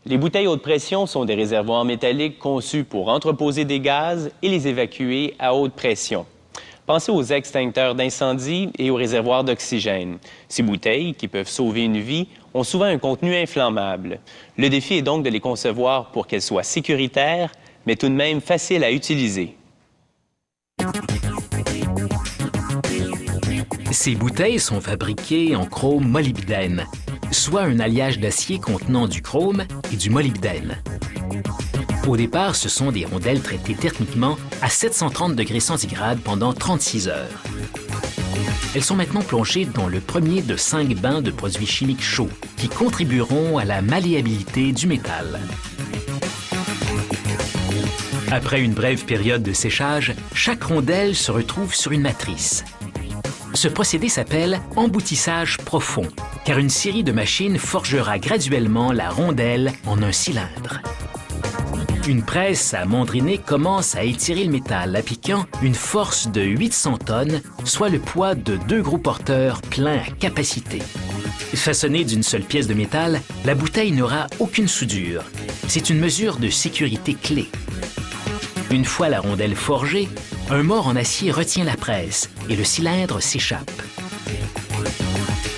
Les bouteilles haute pression sont des réservoirs métalliques conçus pour entreposer des gaz et les évacuer à haute pression. Pensez aux extincteurs d'incendie et aux réservoirs d'oxygène. Ces bouteilles, qui peuvent sauver une vie, ont souvent un contenu inflammable. Le défi est donc de les concevoir pour qu'elles soient sécuritaires, mais tout de même faciles à utiliser. Ces bouteilles sont fabriquées en chrome molybdène, soit un alliage d'acier contenant du chrome et du molybdène. Au départ, ce sont des rondelles traitées thermiquement à 730 degrés centigrades pendant 36 heures. Elles sont maintenant plongées dans le premier de 5 bains de produits chimiques chauds qui contribueront à la malléabilité du métal. Après une brève période de séchage, chaque rondelle se retrouve sur une matrice. Ce procédé s'appelle emboutissage profond, car une série de machines forgera graduellement la rondelle en un cylindre. Une presse à mandriner commence à étirer le métal, appliquant une force de 800 tonnes, soit le poids de 2 gros porteurs pleins à capacité. Façonnée d'une seule pièce de métal, la bouteille n'aura aucune soudure. C'est une mesure de sécurité clé. Une fois la rondelle forgée, un mort en acier retient la presse et le cylindre s'échappe.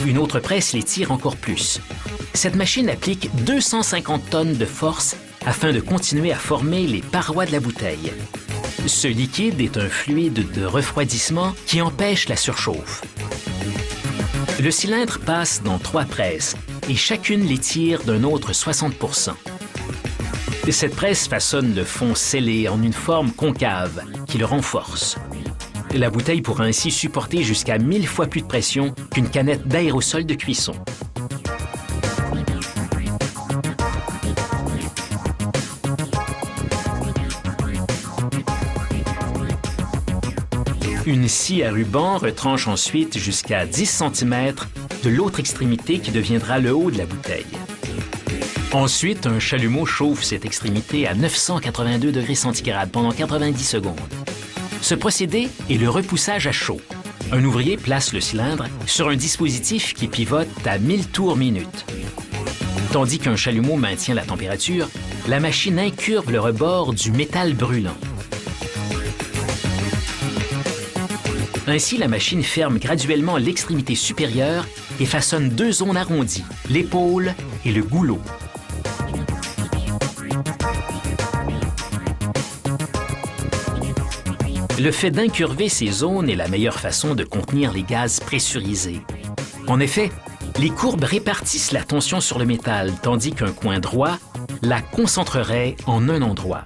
Une autre presse l'étire encore plus. Cette machine applique 250 tonnes de force afin de continuer à former les parois de la bouteille. Ce liquide est un fluide de refroidissement qui empêche la surchauffe. Le cylindre passe dans 3 presses et chacune l'étire d'un autre 60 %. Cette presse façonne le fond scellé en une forme concave qui le renforce. La bouteille pourra ainsi supporter jusqu'à 1000 fois plus de pression qu'une canette d'aérosol de cuisson. Une scie à ruban retranche ensuite jusqu'à 10 cm de l'autre extrémité qui deviendra le haut de la bouteille. Ensuite, un chalumeau chauffe cette extrémité à 982 degrés centigrades pendant 90 secondes. Ce procédé est le repoussage à chaud. Un ouvrier place le cylindre sur un dispositif qui pivote à 1000 tours minute. Tandis qu'un chalumeau maintient la température, la machine incurve le rebord du métal brûlant. Ainsi, la machine ferme graduellement l'extrémité supérieure et façonne 2 zones arrondies, l'épaule et le goulot. Le fait d'incurver ces zones est la meilleure façon de contenir les gaz pressurisés. En effet, les courbes répartissent la tension sur le métal, tandis qu'un coin droit la concentrerait en un endroit.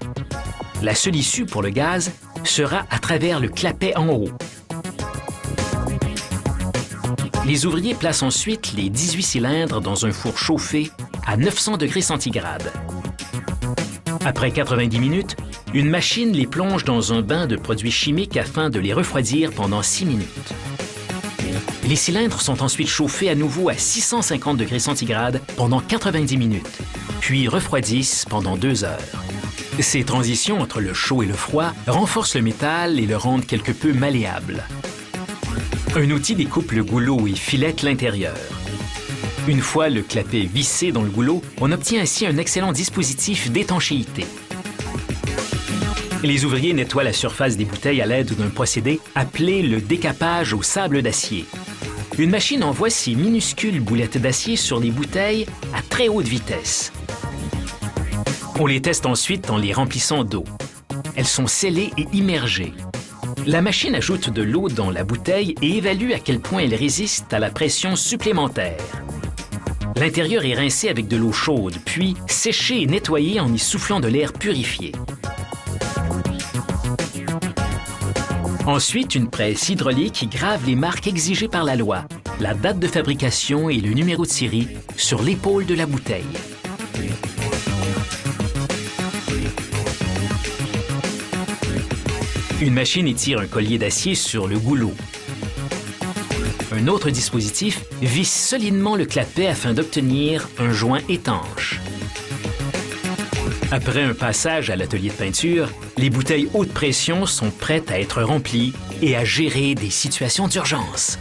La seule issue pour le gaz sera à travers le clapet en haut. Les ouvriers placent ensuite les 18 cylindres dans un four chauffé à 900 degrés centigrades. Après 90 minutes, une machine les plonge dans un bain de produits chimiques afin de les refroidir pendant 6 minutes. Les cylindres sont ensuite chauffés à nouveau à 650 degrés centigrades pendant 90 minutes, puis refroidissent pendant 2 heures. Ces transitions entre le chaud et le froid renforcent le métal et le rendent quelque peu malléable. Un outil découpe le goulot et filette l'intérieur. Une fois le clapet vissé dans le goulot, on obtient ainsi un excellent dispositif d'étanchéité. Les ouvriers nettoient la surface des bouteilles à l'aide d'un procédé appelé le décapage au sable d'acier. Une machine envoie ces minuscules boulettes d'acier sur les bouteilles à très haute vitesse. On les teste ensuite en les remplissant d'eau. Elles sont scellées et immergées. La machine ajoute de l'eau dans la bouteille et évalue à quel point elle résiste à la pression supplémentaire. L'intérieur est rincé avec de l'eau chaude, puis séché et nettoyé en y soufflant de l'air purifié. Ensuite, une presse hydraulique grave les marques exigées par la loi, la date de fabrication et le numéro de série sur l'épaule de la bouteille. Une machine étire un collier d'acier sur le goulot. Un autre dispositif visse solidement le clapet afin d'obtenir un joint étanche. Après un passage à l'atelier de peinture, les bouteilles haute pression sont prêtes à être remplies et à gérer des situations d'urgence.